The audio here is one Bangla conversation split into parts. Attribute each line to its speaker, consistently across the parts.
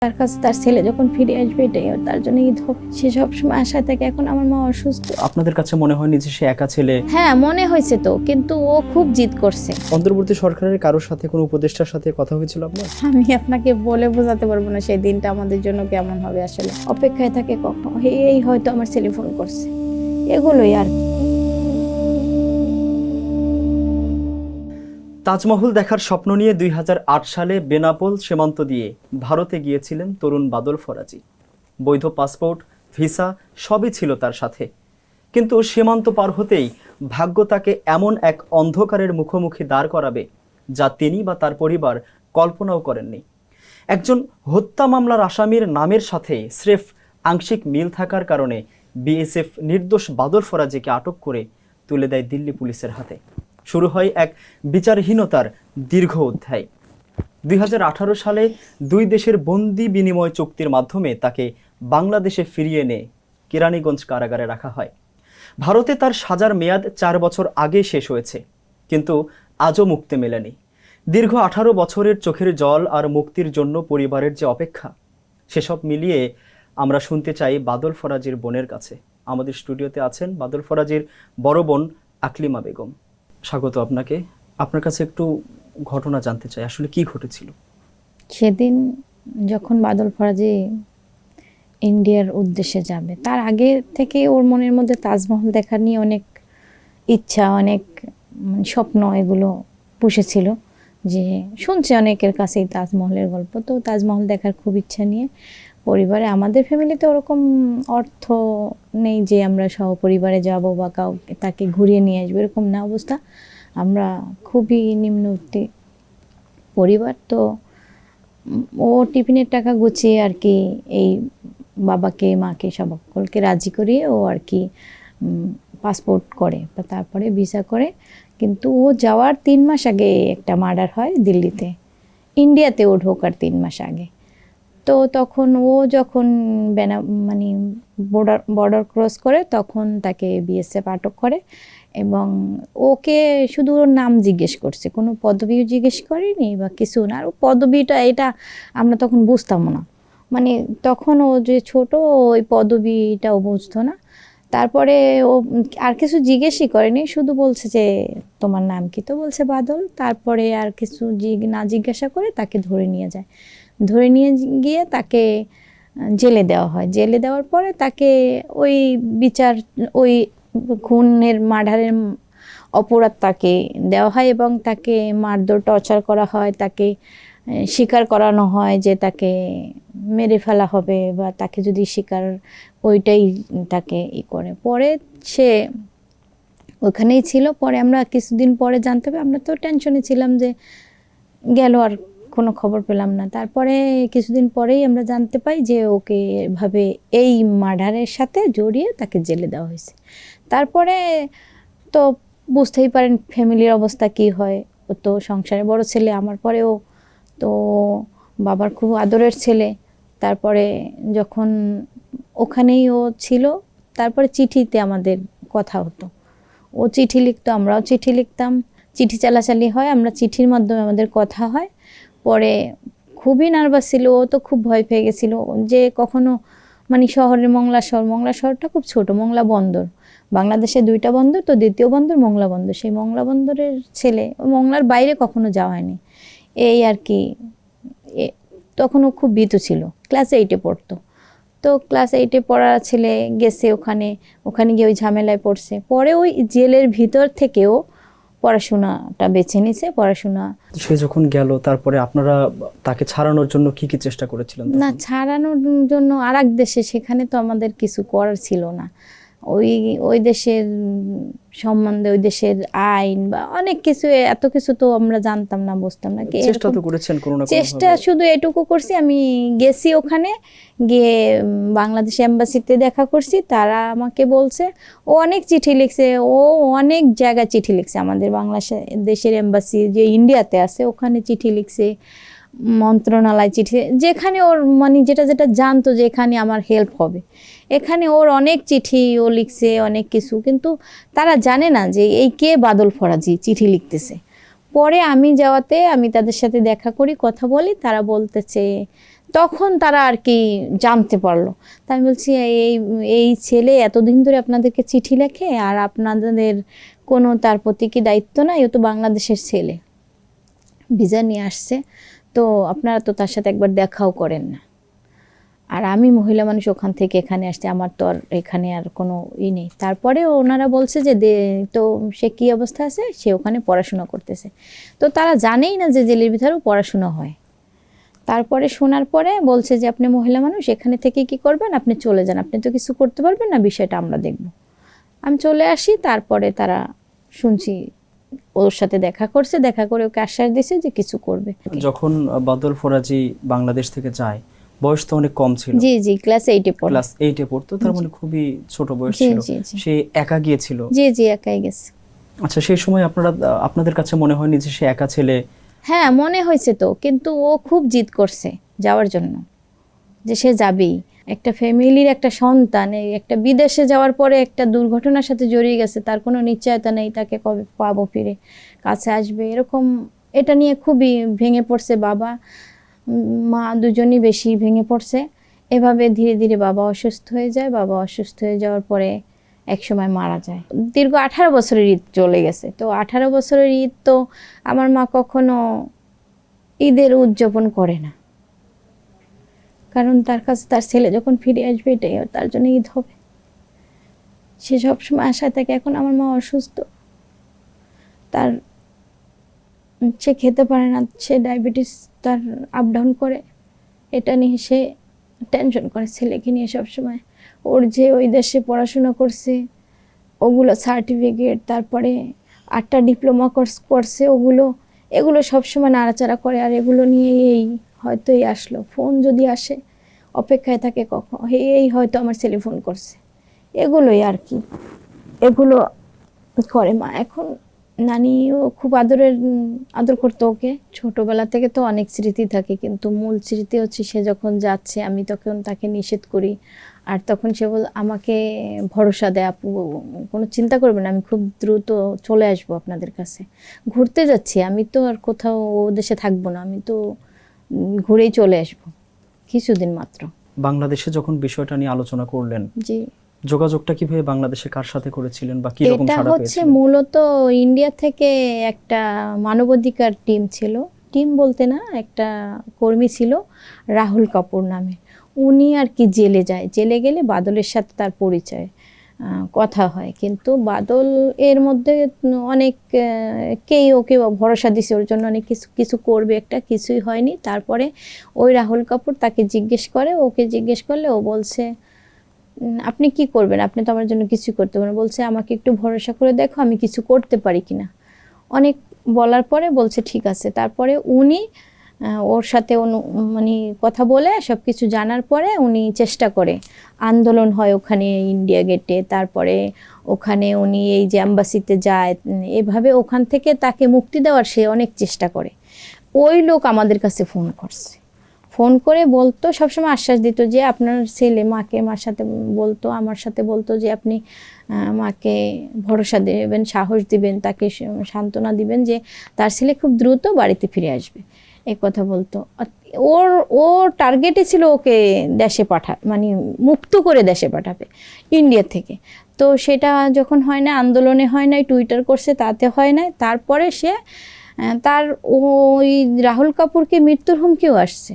Speaker 1: তার কাছে তার ছেলে যখন ফিরে আসবে এটাই তার জন্য ঈদ হবে, সে সবসময় আশায় থাকে। এখন আমার মা অসুস্থ।
Speaker 2: আপনাদের কাছে মনে হয়নি যে সে একা ছেলে?
Speaker 1: হ্যাঁ, মনে হয়েছে তো, কিন্তু ও খুব জিদ করছে।
Speaker 2: অন্তর্বর্তী সরকারের কারোর সাথে, কোনো উপদেষ্টার সাথে কথা হয়েছিল আপনার?
Speaker 1: আমি আপনাকে বলে বোঝাতে পারবো না সেই দিনটা আমাদের জন্য কেমন হবে। আসলে অপেক্ষায় থাকে কখন এই হয়তো আমার ছেলে ফোন করছে, এগুলোই আর কি।
Speaker 2: তাজমহল দেখার স্বপ্ন নিয়ে 2008 সালে বেনাপোল সীমান্ত দিয়ে ভারতে গিয়েছিলেন তরুণ বাদল ফরাজি। বৈধ পাসপোর্ট, ভিসা সবই ছিল তার সাথে। কিন্তু সীমান্ত পার হতেই ভাগ্য তাকে এমন এক অন্ধকারের মুখোমুখি দাঁড় করাবে যা তিনি বা তার পরিবার কল্পনাও করেননি। একজন হত্যা মামলার আসামির নামের সাথে স্রেফ আংশিক মিল থাকার কারণে বিএসএফ নির্দোষ বাদল ফরাজিকে আটক করে তুলে দেয় দিল্লি পুলিশের হাতে। শুরু হয় এক বিচারহীনতার দীর্ঘ অধ্যায়। 2018 সালে দুই দেশের বন্দি বিনিময় চুক্তির মাধ্যমে তাকে বাংলাদেশে ফিরিয়ে এনে কেরানীগঞ্জ কারাগারে রাখা হয়। ভারতে তার সাজার মেয়াদ 4 বছর আগে শেষ হয়েছে, কিন্তু আজও মুক্তি মেলেনি। দীর্ঘ 18 বছরের চোখের জল আর মুক্তির জন্য পরিবারের যে অপেক্ষা, সেসব মিলিয়ে আমরা শুনতে চাই বাদল ফরাজির বোনের কাছে। আমাদের স্টুডিওতে আছেন বাদল ফরাজির বড় বোন আকলিমা বেগম। স্বাগত আপনাকে। আপনার কাছে একটু ঘটনা জানতে চাই, আসলে কি ঘটেছিল
Speaker 1: সেদিন যখন বাদল ফরাজি ইন্ডিয়ার উদ্দেশ্যে যাবে, তার আগে থেকে ওর মনের মধ্যে তাজমহল দেখার নিয়ে অনেক ইচ্ছা, অনেক স্বপ্ন এগুলো পুষেছিল। যে শুনছে অনেকের কাছেই তাজমহলের গল্প, তো তাজমহল দেখার খুব ইচ্ছা নিয়ে পরিবারে, আমাদের ফ্যামিলিতে ওরকম অর্থ নেই যে আমরা সহপরিবারে যাব বা কাউকে তাকে ঘুরিয়ে নিয়ে আসবো, এরকম না অবস্থা। আমরা খুবই নিম্নবর্তী পরিবার। তো ও টিফিনের টাকা গুছিয়ে আর কি এই বাবাকে মাকে সকলকে রাজি করিয়ে ও আর কি পাসপোর্ট করে বা তারপরে ভিসা করে। কিন্তু ও যাওয়ার 3 মাস আগে একটা মার্ডার হয় দিল্লিতে, ইন্ডিয়াতে ও ঢোকার 3 মাস আগে। তো তখন ও যখন মানে বর্ডার ক্রস করে, তখন তাকে বিএসএফ আটক করে এবং ওকে শুধু ওর নাম জিজ্ঞেস করছে, কোনো পদবিও জিজ্ঞেস করেনি বা কিছু না। আর পদবিটা এটা আমরা তখন বুঝতাম না, মানে তখন ও যে ছোট, ওই পদবিটাও বুঝতো না। তারপরে ও আর কিছু জিজ্ঞেসই করেনি, শুধু বলছে যে তোমার নাম কি, তো বলছে বাদল। তারপরে আর কিছু না জিজ্ঞাসা করে তাকে ধরে নিয়ে যায়। ধরে নিয়ে গিয়ে তাকে জেলে দেওয়া হয়। জেলে দেওয়ার পরে তাকে ওই বিচার, ওই খুনের মার্ডারের অপরাধ তাকে দেওয়া হয় এবং তাকে মারধর, টর্চার করা হয়। তাকে স্বীকার করানো হয় যে তাকে মেরে ফেলা হবে বা তাকে যদি স্বীকার, ওইটাই তাকে করে। পরে সে ওখানেই ছিল। পরে আমরা কিছুদিন পরে জানতে পারি, আমরা তো টেনশনে ছিলাম যে গেল, আর কোনো খবর পেলাম না। তারপরে কিছুদিন পরেই আমরা জানতে পাই যে ওকে এভাবে এই মার্ডারের সাথে জড়িয়ে তাকে জেলে দেওয়া হয়েছে। তারপরে তো বুঝতেই পারেন ফ্যামিলির অবস্থা কি হয়। ও তো সংসারে বড় ছেলে, আমার পরেও তো বাবার খুব আদরের ছেলে। তারপরে যখন ওখানেই ও ছিল, তারপরে চিঠিতে আমাদের কথা হতো। ও চিঠি লিখতো, আমরাও চিঠি লিখতাম, চিঠি চালাচালি হয়, আমরা চিঠির মাধ্যমে আমাদের কথা হয়। পরে খুবই নার্ভাস ছিল, ও তো খুব ভয় পেয়ে গেছিলো যে কখনো মানে শহরের মংলা শহরটা খুব ছোট, মংলা বন্দর, বাংলাদেশে 2টা বন্দর, তো দ্বিতীয় বন্দর মংলা বন্দর। সেই মংলা বন্দরের ছেলে, মংলার বাইরে কখনো যাওয়া হয়নি, এই আর কি। তখনও খুব ভীতু ছিল, ক্লাস 8-এ পড়তো। তো ক্লাস 8-এ পড়া ছেলে গেছে ওখানে গিয়ে ওই ঝামেলায় পড়ছে। পরে ওই জেলের ভিতর থেকেও পড়াশোনাটা বেছে নিছে, পড়াশোনা।
Speaker 2: সে যখন গেল, তারপরে আপনারা তাকে ছাড়ানোর জন্য কি কি চেষ্টা করেছিলেন?
Speaker 1: না, ছাড়ানোর জন্য আরেক দেশে, সেখানে তো আমাদের কিছু করার ছিল না। ওই দেশের সম্বন্ধে, ওই দেশের আইন বা অনেক কিছু, এত কিছু তো আমরা জানতাম না, বুঝতাম না।
Speaker 2: চেষ্টা তো করেছেন কোনো না কোনো
Speaker 1: চেষ্টা শুধু এটুকু করছি, আমি গেছি ওখানে গিয়ে বাংলাদেশ এম্বাসিতে দেখা করছি। তারা আমাকে বলছে, ও অনেক চিঠি লিখছে, ও অনেক জায়গায় চিঠি লিখছে, আমাদের বাংলাদেশের এম্বাসি যে ইন্ডিয়াতে আছে ওখানে চিঠি লিখছে, মন্ত্রণালয় চিঠি, যেখানে ওর মানে যেটা জানতো যে এখানে আমার হেল্প হবে, এখানে ওর অনেক চিঠি ও লিখছে, অনেক কিছু। কিন্তু তারা জানে না যে এই কে বাদল ফরাজি চিঠি লিখতেছে। পরে আমি যাওয়াতে আমি তাদের সাথে দেখা করি, কথা বলি, তারা বলতেছে তখন তারা আর কি জানতে পারলো। তাই আমি বলছি এই এই ছেলে এতদিন ধরে আপনাদেরকে চিঠি লেখে আর আপনাদের কোনো তার প্রতি কি দায়িত্ব নাই? ও তো বাংলাদেশের ছেলে, ভিসা নিয়ে আসছে, তো আপনারা তো তার সাথে একবার দেখাও করেন না। আর আমি মহিলা মানুষ ওখান থেকে এখানে আসছে, আমার তো আর এখানে আর কোনো নেই। তারপরে ওনারা বলছে যে তো সে কী অবস্থা আছে, সে ওখানে পড়াশোনা করতেছে। তো তারা জানেই না যে জেলের ভিতরেও পড়াশোনা হয়। তারপরে শোনার পরে বলছে যে আপনি মহিলা মানুষ, এখানে থেকে কি করবেন, আপনি চলে যান, আপনি তো কিছু করতে পারবেন না, বিষয়টা আমরা দেখব। আমি চলে আসি। তারপরে তারা শুনছি ওর সাথে দেখা করছে, দেখা করে ওকে আশ্বাস দিয়েছে যে কিছু করবে।
Speaker 2: যখন বাদল ফরাজি বাংলাদেশ থেকে যায়, বয়স তো অনেক কম ছিল।
Speaker 1: জি জি, ক্লাস 8-এ পড়ে।
Speaker 2: ক্লাস 8-এ পড়তো, তার মানে খুবই ছোট বয়স
Speaker 1: জি
Speaker 2: ছিল।
Speaker 1: জি জি
Speaker 2: সে একা গিয়েছিল?
Speaker 1: জি জি, একাই গেছে।
Speaker 2: আচ্ছা, সেই সময় আপনাদের কাছে মনে হয়নি যে সে একা ছেলে?
Speaker 1: হ্যাঁ, মনে হয়েছে তো, কিন্তু ও খুব জিদ করছে যাওয়ার জন্য, যে সে যাবেই। একটা ফ্যামিলির একটা সন্তান এই একটা বিদেশে যাওয়ার পরে একটা দুর্ঘটনার সাথে জড়িয়ে গেছে, তার কোনো নিশ্চয়তা নেই তাকে কবে পাবো, ফিরে কাছে আসবে, এরকম। এটা নিয়ে খুবই ভেঙে পড়ছে বাবা মা দুজনই বেশি ভেঙে পড়ছে। এভাবে ধীরে ধীরে বাবা অসুস্থ হয়ে যায়। বাবা অসুস্থ হয়ে যাওয়ার পরে একসময় মারা যায়। দীর্ঘ 18 বছরের ঈদ চলে গেছে। তো 18 বছরের ঈদ তো আমার মা কখনো ঈদের উদযাপন করে না, কারণ তার কাছে তার ছেলে যখন ফিরে আসবে এটাই তার জন্য ঈদ হবে। সে সবসময় আশায় থাকে। এখন আমার মা অসুস্থ, তার সে খেতে পারে না, সে ডায়াবেটিস, তার আপ ডাউন করে, এটা নিয়ে সে টেনশন করে ছেলেকে নিয়ে সবসময়। ওর যে ওই দেশে পড়াশোনা করছে ওগুলো সার্টিফিকেট, তারপরে 8টা ডিপ্লোমা কোর্স করছে, এগুলো সবসময় নাড়াচাড়া করে। আর এগুলো নিয়ে এই হয়তো এই আসলো, ফোন যদি আসে অপেক্ষায় থাকে কখন এই হয়তো আমার ছেলে ফোন করছে, এগুলোই আর কি, এগুলো করে মা। এখন নানিও খুব আদর করতো ওকে ছোটবেলা থেকে। তো অনেক স্মৃতি থাকে, কিন্তু মূল স্মৃতি হচ্ছে সে যখন যাচ্ছে আমি তখন তাকে নিষেধ করি। আর তখন সে আমাকে ভরসা দেয়, আপু কোনো চিন্তা করবেন না, আমি খুব দ্রুত চলে আসবো আপনাদের কাছে, ঘুরতে যাচ্ছি, আমি তো আর কোথাও ও দেশে থাকবো না, আমি তো ঘুরেই চলে আসবো কিছুদিন মাত্র।
Speaker 2: বাংলাদেশে যখন বিষয়টা নিয়ে আলোচনা করলেন,
Speaker 1: জি,
Speaker 2: যোগাযোগটা কিভাবে বাংলাদেশে কার সাথে করেছিলেন বা কি রকম
Speaker 1: এটা
Speaker 2: সাড়া
Speaker 1: হচ্ছে
Speaker 2: পেয়েছিলেন?
Speaker 1: মূলত ইন্ডিয়া থেকে একটা মানবাধিকার টিম ছিল, টিম বলতে না, একটা কর্মী ছিল রাহুল কাপুর নামে। উনি আর কি জেলে যায়, জেলে গেলে বাদলের সাথে তার পরিচয়, কথা হয়। কিন্তু বাদল এর মধ্যে অনেক কেই ওকে ভরসা দিছে ওর জন্য, অনেক কিছু কিছু করবে একটা, কিছুই হয়নি। তারপরে ওই রাহুল কাপুর তাকে জিজ্ঞেস করে, ওকে জিজ্ঞেস করলে ও বলছে আপনি কি করবেন, আপনি তো আমার জন্য কিছু করতে পারেন। বলছে আমাকে একটু ভরসা করে দেখো আমি কিছু করতে পারি কিনা। অনেক বলার পরে বলছে ঠিক আছে। তারপরে উনি ওর সাথে মানে কথা বলে সব কিছু জানার পরে উনি চেষ্টা করে, আন্দোলন হয় ওখানে ইন্ডিয়া গেটে, তারপরে ওখানে উনি এই যে অ্যাম্বাসিতে যায়, এভাবে ওখান থেকে তাকে মুক্তি দেওয়ার সে অনেক চেষ্টা করে। ওই লোক আমাদের কাছে ফোন করছে, ফোন করে বলতো, সবসময় আশ্বাস দিত যে আপনার ছেলে মার সাথে বলতো, আমার সাথে বলতো যে আপনি মাকে ভরসা দেবেন, সাহস দিবেন, তাকে সান্ত্বনা দিবেন যে তার ছেলে খুব দ্রুত বাড়িতে ফিরে আসবে, এই কথা বলতো। ওর টার্গেটই ছিল ওকে দেশে মানে মুক্ত করে দেশে পাঠাবে ইন্ডিয়া থেকে। তো সেটা যখন হয় না, আন্দোলনে হয় নাই, টুইটার করছে তাতে হয় নাই, তারপরে সে তার ওই রাহুল কাপুরকে মৃত্যুর হুমকিও আসছে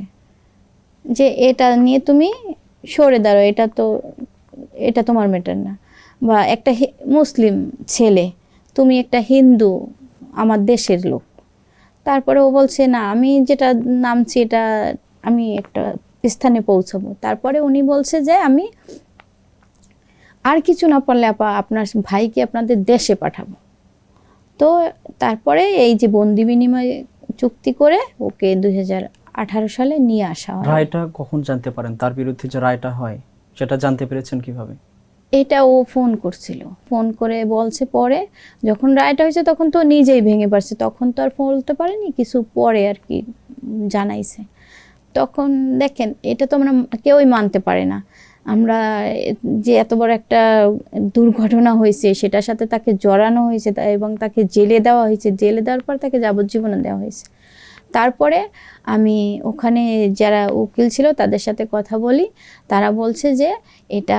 Speaker 1: যে এটা নিয়ে তুমি সরে দাঁড়ো, এটা তোমার ম্যাটার না, বা একটা মুসলিম ছেলে, তুমি একটা হিন্দু আমার দেশের লোক। তারপরে ও বলছে না, আমি যেটা নামছি এটা আমি একটা স্থানে পৌঁছাবো। তারপরে উনি বলছে যে আমি আর কিছু না পারলে আপনার ভাইকে আপনাদের দেশে পাঠাবো। তো তারপরে এই যে বন্দি বিনিময় চুক্তি করে ওকে 2018 সালে নিয়ে আসা হয়।
Speaker 2: রায়টা কখন জানতে পারেন, তার বিরুদ্ধে যে রায়টা হয় সেটা জানতে পেরেছেন কিভাবে?
Speaker 1: এটা ও ফোন করছিল, ফোন করে বলছে, পরে যখন রায়টা হয়েছে তখন তো নিজেই ভেঙে পড়ছে, তখন তো আর বলতে পারেনি, কিছু পরে আর কি জানাইছে। তখন দেখেন এটা তো আমরা কেউই মানতে পারে না, আমরা যে এত বড় একটা দুর্ঘটনা হয়েছে সেটার সাথে তাকে জড়ানো হয়েছে এবং তাকে জেলে দেওয়া হয়েছে, জেলে দেওয়ার পর তাকে যাবজ্জীবন দেওয়া হয়েছে। তারপরে আমি ওখানে যারা উকিল ছিল তাদের সাথে কথা বলি, তারা বলছে যে এটা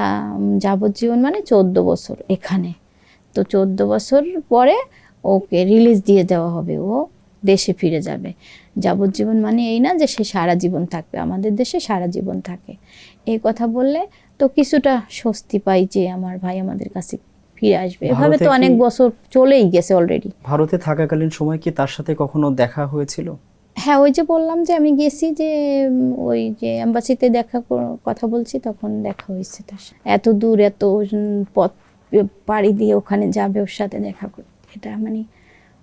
Speaker 1: যাবজ্জীবন মানে 14 বছর এখানে। তো 14 বছর পরে ওকে রিলিজ দিয়ে দেওয়া হবে, ও দেশে ফিরে যাবে। যাবজ্জীবন মানে এই না যে সে সারা জীবন থাকবে, আমাদের দেশে সারা জীবন থাকে। এই কথা বললে তো কিছুটা স্বস্তি পাই যে আমার ভাই আমাদের কাছে ফিরে আসবে। এভাবে তো অনেক বছর চলেই গেছে অলরেডি।
Speaker 2: ভারতে থাকাকালীন সময় কি তার সাথে কখনো দেখা হয়েছিল?
Speaker 1: হ্যাঁ, ওই যে বললাম যে আমি গেছি, যে ওই যে এম্বাসিতে কথা বলছি, তখন দেখা হয়েছে তার সাথে। এত দূর এত পথ পাড়ি দিয়ে ওখানে যাবে, ওর সাথে দেখা করতে, এটা মানে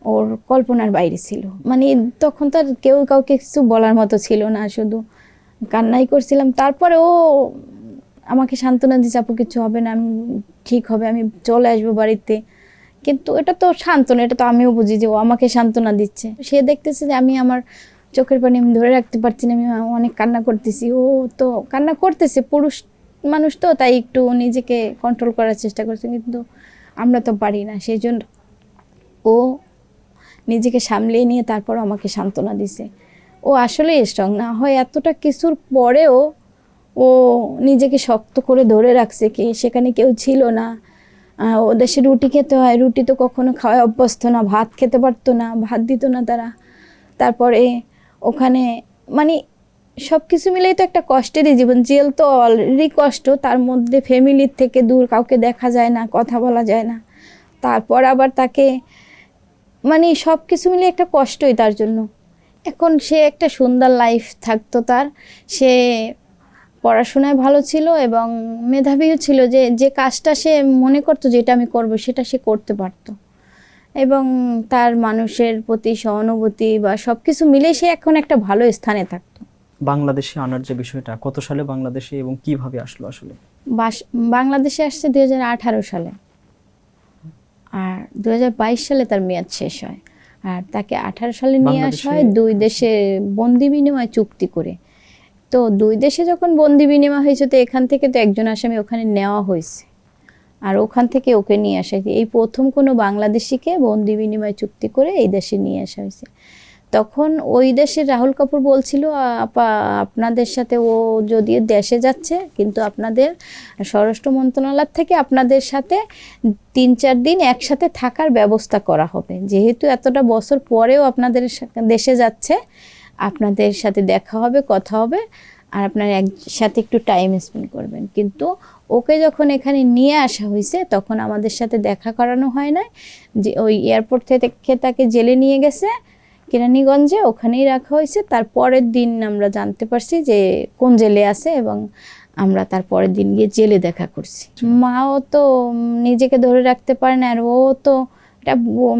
Speaker 1: ওর কল্পনার বাইরে ছিল। মানে তখন তার কেউ কাউকে কিছু বলার মতো ছিল না, শুধু কান্নাই করছিলাম। তারপরে ও আমাকে সান্ত্বনা দিচ্ছে, আপু কিছু হবে না, আমি ঠিক হবে, আমি চলে আসবো বাড়িতে। কিন্তু এটা তো সান্ত্বনা, এটা তো আমিও বুঝি যে ও আমাকে সান্ত্বনা দিচ্ছে। সে দেখতেছে যে আমি আমার চোখের পানি আমি ধরে রাখতে পারছি না, আমি অনেক কান্না করতেছি। ও তো কান্না করতেছে, পুরুষ মানুষ তো, তাই একটু নিজেকে কন্ট্রোল করার চেষ্টা করছে, কিন্তু আমরা তো পারি না। সেই জন্য ও নিজেকে সামলিয়ে নিয়ে তারপর আমাকে সান্ত্বনা দিছে। ও আসলে স্ট্রং, না হয় এতটা কিছুর পরেও ও নিজেকে শক্ত করে ধরে রাখছে। কি সেখানে কেউ ছিল না, ও দেশে রুটি খেতে হয়, রুটি তো কখনো খাওয়ায় অভ্যস্ত না, ভাত খেতে পারতো না, ভাত দিত না তারা। তারপরে ওখানে মানে সব কিছু মিলেই তো একটা কষ্টেরই জীবন। জেল তো অলরেডি কষ্ট, তার মধ্যে ফ্যামিলির থেকে দূর, কাউকে দেখা যায় না, কথা বলা যায় না। তারপর আবার তাকে মানে সব কিছু মিলে একটা কষ্টই তার জন্য। এখন সে একটা সুন্দর লাইফ থাকতো তার, সে পড়াশোনায় ভালো ছিল এবং মেধাবীও ছিল, যে যে কাজটা সে মনে করতো যে এটা আমি করব, সেটা সে করতে পারতো। এবং তার মানুষের প্রতি সহানুভূতি বা সব কিছু মিলে সে এখন একটা ভালো স্থানে থাকতো।
Speaker 2: বাংলাদেশে আনার যে বিষয়টা, কত সালে বাংলাদেশে এবং কিভাবে আসলো আসলে?
Speaker 1: বাংলাদেশে আসছে 2018 সালে, আর 2022 সালে তার মেয়াদ শেষ হয়। আর তাকে 18 সালে নিয়ে আসা হয় দুই দেশে বন্দি বিনিময় চুক্তি করে। তো দুই দেশে যখন বন্দি বিনিময় হয়েছে, তো এখান থেকে তো একজন আসামি ওখানে নেওয়া হয়েছে, আর ওখান থেকে ওকে নিয়ে আসা হয়েছে। এই প্রথম কোনো বাংলাদেশিকে বন্দি বিনিময় চুক্তি করে এই দেশে নিয়ে আসা হয়েছে। তখন ওই দেশের রাহুল কাপুর বলছিল, আপা আপনাদের সাথে ও যদিও দেশে যাচ্ছে, কিন্তু আপনাদের স্বরাষ্ট্র মন্ত্রণালয় থেকে আপনাদের সাথে 3-4 দিন একসাথে থাকার ব্যবস্থা করা হবে, যেহেতু এতটা বছর পরেও আপনাদের দেশে যাচ্ছে, আপনাদের সাথে দেখা হবে, কথা হবে, আর আপনারা একসাথে একটু টাইম স্পেন্ড করবেন। কিন্তু ওকে যখন এখানে নিয়ে আসা হয়েছে, তখন আমাদের সাথে দেখা করানো হয় না, যে ওই এয়ারপোর্ট থেকে তাকে জেলে নিয়ে গেছে কেরানীগঞ্জে, ওখানেই রাখা হয়েছে। তার পরের দিন আমরা জানতে পারছি যে কোন জেলে আছে, এবং আমরা তার পরের দিন গিয়ে জেলে দেখা করছি। মাও তো নিজেকে ধরে রাখতে পারে না, আর ও তো এটা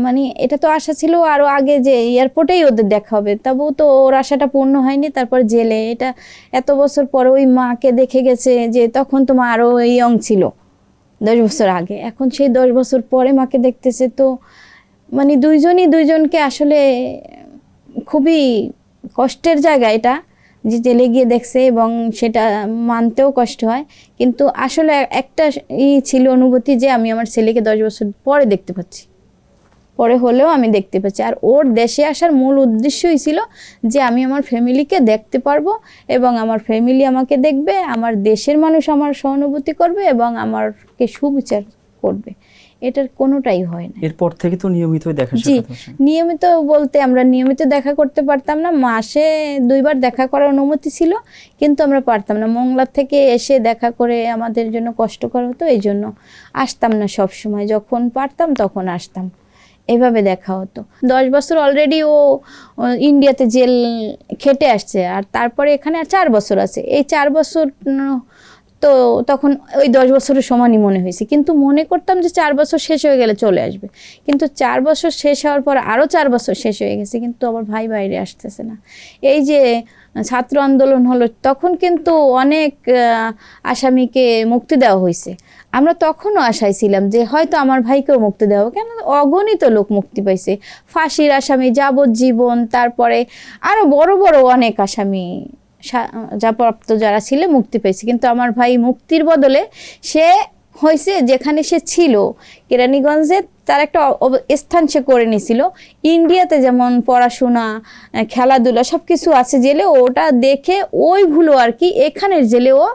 Speaker 1: মানে এটা তো আশা ছিল আরও আগে যে এয়ারপোর্টেই ওদের দেখা হবে, তবুও তো ওর আশাটা পূর্ণ হয়নি। তারপর জেলে, এটা এত বছর পরে ওই মাকে দেখে গেছে, যে তখন তো মা আরও ইয়ং ছিল 10 বছর আগে, এখন সেই 10 বছর পরে মাকে দেখতেছে। তো মানে দুইজনই দুইজনকে আসলে খুবই কষ্টের জায়গা এটা, যে জেলে গিয়ে দেখছে, এবং সেটা মানতেও কষ্ট হয়। কিন্তু আসলে একটা ছিল অনুভূতি, যে আমি আমার ছেলেকে 10 বছর পরে দেখতে পাচ্ছি, পরে হলেও আমি দেখতে পাচ্ছি। আর ওর দেশে আসার মূল উদ্দেশ্যই ছিল যে আমি আমার ফ্যামিলিকে দেখতে পারবো, এবং আমার ফ্যামিলি আমাকে দেখবে, আমার দেশের মানুষ আমার সহানুভূতি করবে, এবং আমাকে সুবিচার করবে। এটার কোনোটাই হয় না।
Speaker 2: এরপর থেকে তো নিয়মিতই দেখা
Speaker 1: জি,
Speaker 2: সাক্ষাৎ হচ্ছে।
Speaker 1: নিয়মিত বলতে আমরা নিয়মিত দেখা করতে পারতাম না, মাসে 2 বার দেখা করার অনুমতি ছিল, কিন্তু আমরা পারতাম না। মংলার থেকে এসে দেখা করে আমাদের জন্য কষ্টকর হতো, এই জন্য আসতাম না সব সময়, যখন পারতাম তখন আসতাম, এভাবে দেখা হতো। 10 বছর অলরেডি ও ইন্ডিয়াতে জেল খেটে আসছে, আর তারপরে এখানে আর 4 বছর আছে। এই 4 বছর তো তখন ওই 10 বছরের সমানই মনে হয়েছে, কিন্তু মনে করতাম যে 4 বছর শেষ হয়ে গেলে চলে আসবে, কিন্তু 4 বছর শেষ হওয়ার পর আরও 4 বছর শেষ হয়ে গেছে, কিন্তু আমার ভাই বাইরে আসতেছে না। এই যে ছাত্র আন্দোলন হলো, তখন কিন্তু অনেক আসামিকে মুক্তি দেওয়া হয়েছে। আমরা তখনও আশায় ছিলাম যে হয়তো আমার ভাইকেও মুক্তি দেওয়া হবে, কেন অগণিত লোক মুক্তি পাইছে, ফাঁসির আসামি, যাবজ্জীবন, তারপরে আরও বড় বড় অনেক আসামি সাজাপ্রাপ্ত যারা ছিল মুক্তি পেয়েছে। কিন্তু আমার ভাই মুক্তির বদলে সে হয়েছে যেখানে সে ছিল কেরানীগঞ্জে তার একটা স্থান সে করে নিয়েছিল। ইন্ডিয়াতে যেমন পড়াশোনা, খেলাধুলা সব কিছু আছে জেলে, ওটা দেখে ওইগুলো আর কি এখানের জেলে ও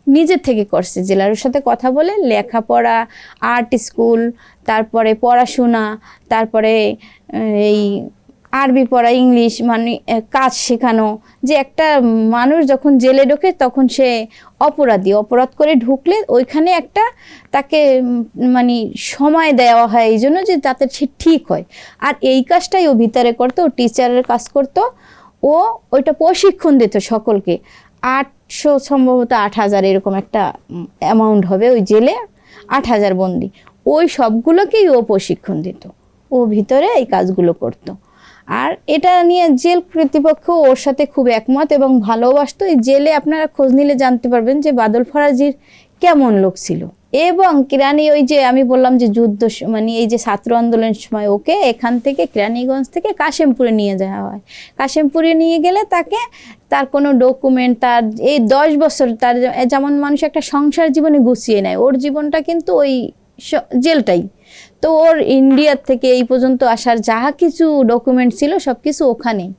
Speaker 1: নিজের থেকে করছে। জেলার সাথে কথা বলে লেখাপড়া, আর্ট স্কুল, তারপরে পড়াশোনা, তারপরে এই আরবি পড়া, ইংলিশ, মানে কাজ শেখানো। যে একটা মানুষ যখন জেলে ঢোকে তখন সে অপরাধ করে ঢুকলে ওইখানে একটা তাকে মানে সময় দেওয়া হয় এই জন্য যে যাতে সে ঠিক হয়। আর এই কাজটাই ও ভিতরে করতো, ও টিচারের কাজ করতো। ও ওইটা প্রশিক্ষণ দিত সকলকে। 800 সম্ভবত 8,000 এরকম একটা অ্যামাউন্ট হবে ওই জেলে, 8,000 বন্দি। ওই সবগুলোকেই ও প্রশিক্ষণ দিত, ও ভিতরে এই কাজগুলো করতো। আর এটা নিয়ে জেল কর্তৃপক্ষ ওর সাথে খুব একমত এবং ভালোবাসতো। এই জেলে আপনারা খোঁজ নিলে জানতে পারবেন যে বাদল ফরাজির কেমন লোক ছিল। এবং কেরানি ওই যে আমি বললাম যে যুদ্ধ মানে এই যে ছাত্র আন্দোলনের সময় ওকে এখান থেকে কেরানীগঞ্জ থেকে কাশিমপুরে নিয়ে যাওয়া হয়। কাশিমপুরে নিয়ে গেলে তাকে তার কোনো ডকুমেন্ট, তার এই 10 বছর তার যেমন মানুষ একটা সংসার জীবনে গুছিয়ে নেয়, ওর জীবনটা কিন্তু ওই জেলটাই। তো ওর ইন্ডিয়ার থেকে এই পর্যন্ত আসার যা কিছু ডকুমেন্ট ছিল সব কিছু ওখানেই।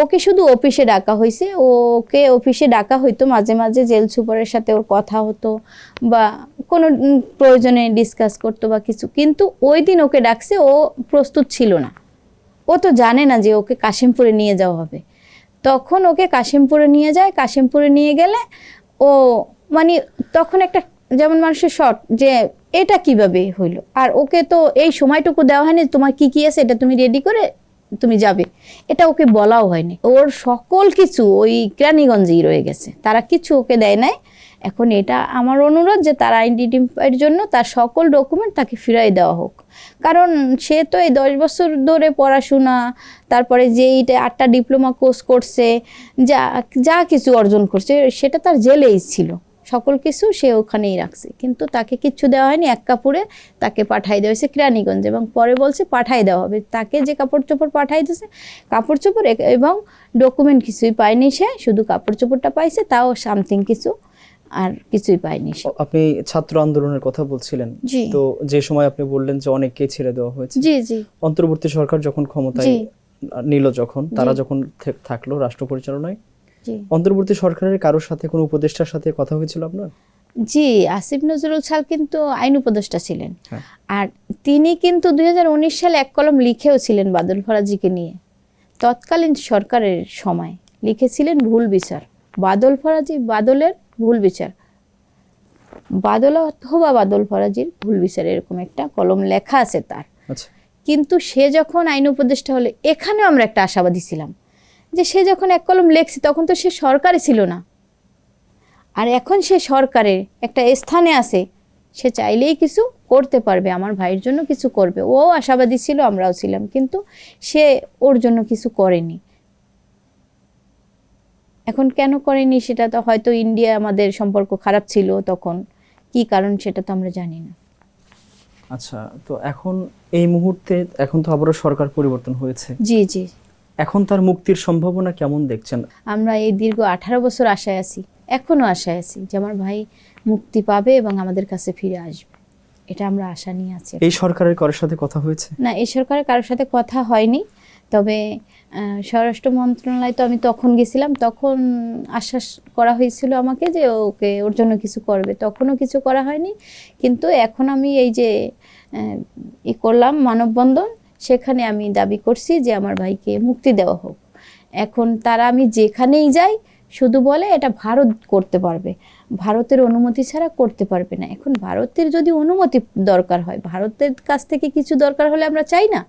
Speaker 1: ওকে শুধু অফিসে ডাকা হয়েছে, ওকে অফিসে ডাকা হইতো মাঝে মাঝে, জেল সুপারের সাথে ওর কথা হতো বা কোনো প্রয়োজনে ডিসকাস করতো বা কিছু। কিন্তু ওই দিন ওকে ডাকছে, ও প্রস্তুত ছিল না। ও তো জানে না যে ওকে কাশিমপুরে নিয়ে যাওয়া হবে। তখন ওকে কাশিমপুরে নিয়ে যায়। কাশিমপুরে নিয়ে গেলে ও মানে তখন একটা যেমন মানুষের শর্ট যে এটা কিভাবে হইলো, আর ওকে তো এই সময়টুকু দেওয়া হয়নি তোমার কি কি আছে এটা তুমি রেডি করে তুমি যাবে, এটা ওকে বলাও হয়নি। ওর সকল কিছু ওই কেরানীগঞ্জেই রয়ে গেছে, তারা কিছু ওকে দেয় নাই। এখন এটা আমার অনুরোধ যে তার আইডেন্টিফাইয়ের জন্য তার সকল ডকুমেন্ট তাকে ফিরাই দেওয়া হোক। কারণ সে তো এই 10 বছর ধরে পড়াশোনা, তারপরে যে এইটা 8টা ডিপ্লোমা কোর্স করছে, যা যা কিছু অর্জন করছে সেটা তার জেলেই ছিল। সকল কিছু সে ওখানেই রাখছে, কিন্তু তাকে কিচ্ছু দেওয়া হয়নি। এক কাপড়ে তাকে পাঠাই দেওয়া হয়েছে কেরানীগঞ্জ, এবং পরে বলছে পাঠাই দেওয়া হবে। তাকে যে কাপড় চোপড় পাঠাই দিয়েছে, কাপড় চোপড় এবং ডকুমেন্ট কিছুই পায়নি সে, শুধু কাপড় চোপড়টা পাইছে, তাও সামথিং কিছু, আর কিছুই পায়নি সে।
Speaker 2: আপনি ছাত্র আন্দোলনের কথা বলছিলেন,
Speaker 1: জি।
Speaker 2: তো যে সময় আপনি বললেন যে অনেককে ছেড়ে দেওয়া হয়েছে,
Speaker 1: জি জি
Speaker 2: অন্তর্বর্তী সরকার যখন ক্ষমতায়
Speaker 1: জি
Speaker 2: নিল, যখন তারা যখন থাকলো রাষ্ট্র পরিচালনায়,
Speaker 1: জি
Speaker 2: অন্তর্বর্তী সরকারের কারোর সাথে কোনো উপদেষ্টার সাথে কথা হয়েছিল আপনার?
Speaker 1: জি আসিফ নজরুল সাল কিন্তু আইন উপদেষ্টা ছিলেন।
Speaker 2: হ্যাঁ।
Speaker 1: আর তিনি কিন্তু 2019 সালে এক কলম লিখেও ছিলেন বাদল ফরাজিকে নিয়ে। তৎকালীন সরকারের সময় লিখেছিলেন ভুল বিচার, বাদল ফরাজি বাদলের ভুল বিচার, বাদল অথবা বাদল ফরাজির ভুল বিচার, এরকম একটা কলম লেখা আছে তার।
Speaker 2: আচ্ছা।
Speaker 1: কিন্তু সে যখন আইন উপদেষ্টা হলে, এখানেও আমরা একটা আশাবাদী ছিলাম যে সে যখন এক কলম লেখছে তখন তো সে সরকারে ছিল না, আর এখন সে সরকারের একটা স্থানে আছে, সে চাইলেই কিছু করতে পারবে, আমার ভাইয়ের জন্য কিছু করবে। ও আশাবাদী ছিল, আমরাও ছিলাম, কিন্তু সে ওর জন্য কিছু করেনি। এখন কেন করেনি সেটা তো হয়তো ইন্ডিয়া আমাদের সম্পর্ক খারাপ ছিল তখন, কি কারণ সেটা তো আমরা জানি না।
Speaker 2: আচ্ছা, তো এখন এই মুহূর্তে এখন তো আবারও সরকার পরিবর্তন হয়েছে,
Speaker 1: জি জি।
Speaker 2: এখন তার মুক্তির সম্ভাবনা কেমন দেখছেন?
Speaker 1: আমরা এই দীর্ঘ 18 বছর আশায় আছি, এখনো আশায় আছি যে আমার ভাই মুক্তি পাবে এবং আমাদের কাছে ফিরে আসবে, এটা আমরা আশা নিয়ে আছি।
Speaker 2: এই সরকারের কারোর সাথে কথা হয়েছে?
Speaker 1: না, এই সরকারের কারোর সাথে কথা হয়নি, তবে স্বরাষ্ট্র মন্ত্রণালয় তো আমি তখন গেছিলাম, তখন আশ্বাস করা হয়েছিল আমাকে যে ওকে ওর জন্য কিছু করবে, তখনও কিছু করা হয়নি। কিন্তু এখন আমি এই যে করলাম মানববন্ধন, সেখানে আমি দাবি করছি যে আমার ভাইকে মুক্তি দেওয়া হোক। এখন তারা আমি যেখানেই যাই শুধু বলে এটা ভারত করতে পারবে, ভারতের অনুমতি ছাড়া করতে পারবে না। এখন ভারতের যদি অনুমতি দরকার হয়, ভারতের কাছ থেকে কিছু দরকার হলে আমরা চাই না,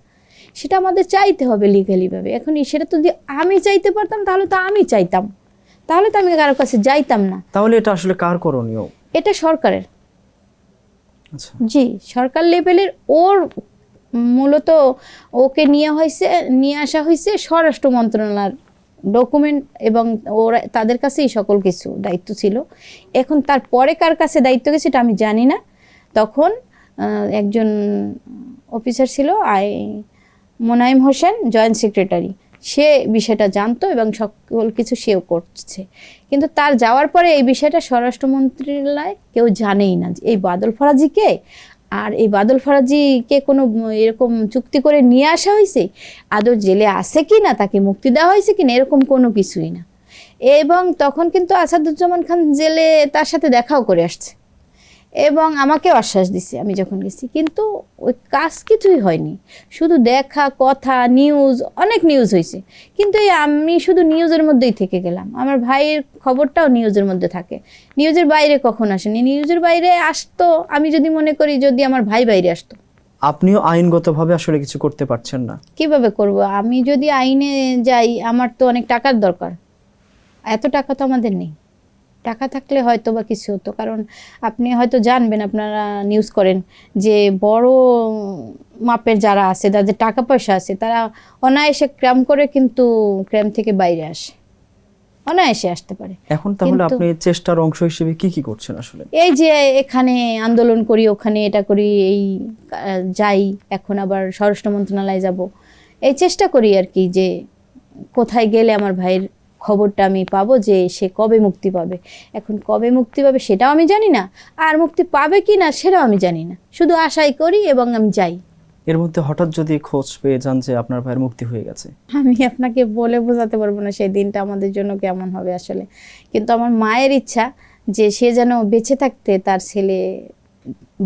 Speaker 1: সেটা আমাদের চাইতে হবে লিগালিভাবে। এখন সেটা তো যদি আমি চাইতে পারতাম তাহলে তো আমি চাইতাম, তাহলে তো আমি কারোর কাছে যাইতাম না।
Speaker 2: তাহলে এটা আসলে কার করণীয়?
Speaker 1: এটা সরকারের।
Speaker 2: আচ্ছা।
Speaker 1: জি, সরকার লেভেলের। ওর মূলত ওকে নিয়ে আসা হয়েছে স্বরাষ্ট্র মন্ত্রণালয়ের ডকুমেন্ট, এবং ওরা তাদের কাছেই সকল কিছু দায়িত্ব ছিল। এখন তারপরে কার কাছে দায়িত্ব গেছে এটা আমি জানি না। তখন একজন অফিসার ছিল মোনায়েম হোসেন, জয়েন্ট সেক্রেটারি, সে বিষয়টা জানতো এবং সকল কিছু সেও করছে, কিন্তু তার যাওয়ার পরে এই বিষয়টা স্বরাষ্ট্র মন্ত্রণালয় কেউ জানেই না যে এই বাদল ফরাজিকে, আর এই বাদল ফরাজিকে কোনো এরকম চুক্তি করে নিয়ে আসা হয়েছে, আদৌ জেলে আছে কি না, তাকে মুক্তি দেওয়া হয়েছে কি না, এরকম কোনো কিছুই না। এবং তখন কিন্তু আসাদুজ্জামান খান জেলে তার সাথে দেখাও করে আসছে এবং আমাকেও আশ্বাস দিছে আমি যখন গেছি, কিন্তু ওই কাজ কিছুই হয়নি, শুধু দেখা, কথা, নিউজ, অনেক নিউজ হয়েছে, কিন্তু এই আমি শুধু নিউজের মধ্যেই থেকে গেলাম। আমার ভাইয়ের খবরটাও নিউজের মধ্যে থাকে, নিউজের বাইরে কখন আসেনি। নিউজের বাইরে আসতো আমি যদি মনে করি যদি আমার ভাই বাইরে আসতো।
Speaker 2: আপনিও আইনগতভাবে আসলে কিছু করতে পারছেন না।
Speaker 1: কিভাবে করব? আমি যদি আইনে যাই আমার তো অনেক টাকার দরকার, এত টাকা তো আমাদের নেই। টাকা থাকলে হয়তো বা কিছু হতো, কারণ আপনি হয়তো জানবেন, আপনারা নিউজ করেন যে বড় মাপের যারা আছে, যাদের টাকা পয়সা আছে, তারা অনায়াসে ক্রাইম করে কিন্তু ক্রাইম থেকে বাইরে আসে, অনায়াসে আসতে পারে।
Speaker 2: এখন তাহলে
Speaker 1: কিন্তু
Speaker 2: আপনি চেষ্টার অংশ হিসেবে কি কি করছেন আসলে?
Speaker 1: এই যে এখানে আন্দোলন করি, ওখানে এটা করি, এই যাই, এখন আবার স্বরাষ্ট্র মন্ত্রণালয়ে যাব, এই চেষ্টা করি আর কি, যে কোথায় গেলে আমার ভাইয়ের খবরটা আমি পাবো, যে সে কবে মুক্তি পাবে। এখন কবে মুক্তি পাবে সেটাও আমি জানি না, আর মুক্তি পাবে কি না সেটাও আমি জানি না, শুধু আশাই করি এবং আমি যাই।
Speaker 2: এর মধ্যে হঠাৎ যদি খোঁজ পেয়ে যান যে আপনার ভাইয়ের মুক্তি হয়ে গেছে,
Speaker 1: আমি আপনাকে বলে বোঝাতে পারবো না সেই দিনটা আমাদের জন্য কেমন হবে আসলে, কিন্তু আমার মায়ের ইচ্ছা যে সে যেন বেঁচে থাকতে তার ছেলে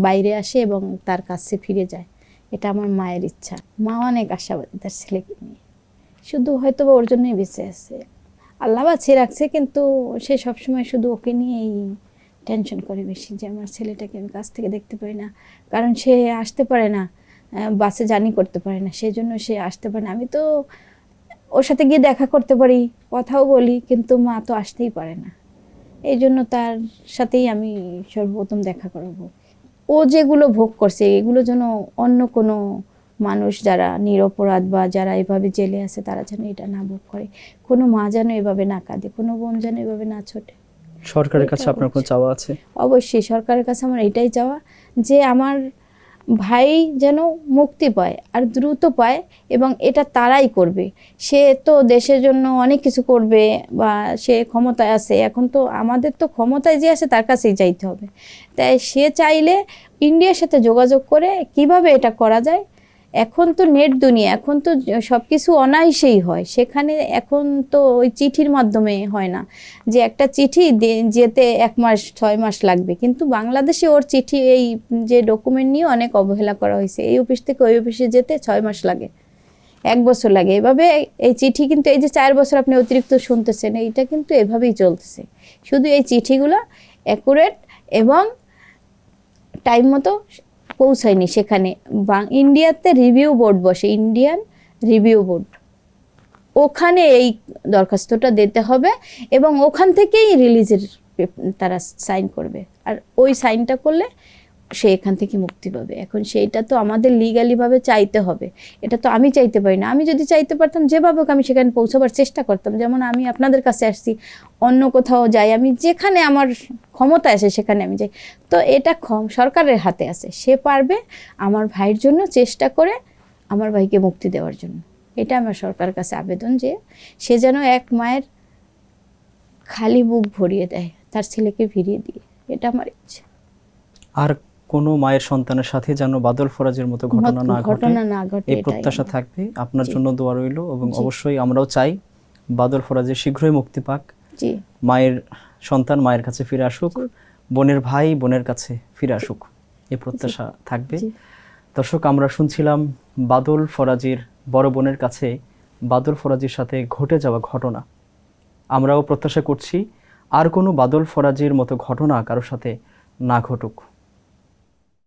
Speaker 1: বাইরে আসে এবং তার কাছে ফিরে যায়, এটা আমার মায়ের ইচ্ছা। মা অনেক আশাবাদী তার ছেলেকে নিয়ে, শুধু হয়তো বা ওর জন্যই বেঁচে আছে, আল্লাহ বাঁচিয়ে রাখছে, কিন্তু সে সবসময় শুধু ওকে নিয়েই টেনশন করে বেশি, যে আমার ছেলেটাকে আমি কাছ থেকে দেখতে পাই না, কারণ সে আসতে পারে না, বাসে জার্নি করতে পারে না, সেই জন্য সে আসতে পারে না। আমি তো ওর সাথে গিয়ে দেখা করতে পারি, কথাও বলি, কিন্তু মা তো আসতেই পারে না, এই জন্য তার সাথেই আমি সর্বপ্রথম দেখা করাবো। ও যেগুলো ভোগ করছে এগুলো যেন অন্য কোনো মানুষ যারা নিরপরাধ বা যারা এভাবে জেলে আছে তারা যেন এটা না ভোগ করে, কোনো মা যেন এভাবে না কাঁদে, কোনো বোন যেন এভাবে না ছোটে।
Speaker 2: সরকারের কাছে আপনার কোনো চাওয়া আছে?
Speaker 1: অবশ্যই সরকারের কাছে আমার এটাই চাওয়া, যে আমার ভাই যেন মুক্তি পায় আর দ্রুত পায়, এবং এটা তারাই করবে। সে তো দেশের জন্য অনেক কিছু করবে বা সে ক্ষমতায় আছে, এখন তো আমাদের তো ক্ষমতায় যে আছে তার কাছেই চাইতে হবে। তাই সে চাইলে ইন্ডিয়ার সাথে যোগাযোগ করে কিভাবে এটা করা যায়। এখন তো নেট দুনিয়া, এখন তো সব কিছু অনায়াসেই হয়, সেখানে এখন তো ওই চিঠির মাধ্যমে হয় না, যে একটা চিঠি যেতে 1 মাস 6 মাস লাগবে, কিন্তু বাংলাদেশে ওর চিঠি এই যে ডকুমেন্ট নিয়ে অনেক অবহেলা করা হয়েছে, এই অফিস থেকে ওই অফিসে যেতে 6 মাস লাগে, 1 বছর লাগে, এভাবে এই চিঠি কিন্তু এই যে 4 বছর আপনি অতিরিক্ত শুনতেছেন, এইটা কিন্তু এভাবেই চলতেছে। শুধু এই চিঠিগুলো অ্যাকুরেট এবং টাইম মতো পৌঁছায়নি সেখানে। ইন্ডিয়াতে রিভিউ বোর্ড বসে, ইন্ডিয়ান রিভিউ বোর্ড, ওখানে এই দরখাস্তটা দিতে হবে এবং ওখান থেকেই রিলিজের তারা সাইন করবে, আর ওই সাইনটা করলে সে এখান থেকে মুক্তি পাবে। এখন সেইটা তো আমাদের লিগালিভাবে চাইতে হবে, এটা তো আমি চাইতে পারি না। আমি যদি চাইতে পারতাম যেভাবে হোক আমি সেখানে পৌঁছাবার চেষ্টা করতাম, যেমন আমি আপনাদের কাছে আসছি, অন্য কোথাও যাই, আমি যেখানে আমার ক্ষমতা আছে সেখানে আমি যাই। তো এটা সরকারের হাতে আছে, সে পারবে আমার ভাইয়ের জন্য চেষ্টা করে আমার ভাইকে মুক্তি দেওয়ার জন্য। এটা আমার সরকারের কাছে আবেদন, যে সে যেন এক মায়ের খালি বুক ভরিয়ে দেয়, তার ছেলেকে ফিরিয়ে দিয়ে, এটা আমার ইচ্ছা।
Speaker 2: আর কোনো মায়ের সন্তানের সাথে যেন বাদল ফরাজের মতো ঘটনা না ঘটে, এই প্রত্যাশা থাকবে। আপনার জন্য দোয়া রইল, এবং অবশ্যই আমরাও চাই বাদল ফরাজের শীঘ্রই মুক্তি পাক, মায়ের সন্তান মায়ের কাছে ফিরে আসুক, বোনের ভাই বোনের কাছে ফিরে আসুক, এই প্রত্যাশা থাকবে। দর্শক, আমরা শুনছিলাম বাদল ফরাজির বড় বোনের কাছে বাদল ফরাজির সাথে ঘটে যাওয়া ঘটনা। আমরাও প্রত্যাশা করছি আর কোনো বাদল ফরাজির মতো ঘটনা কারোর সাথে না ঘটুক।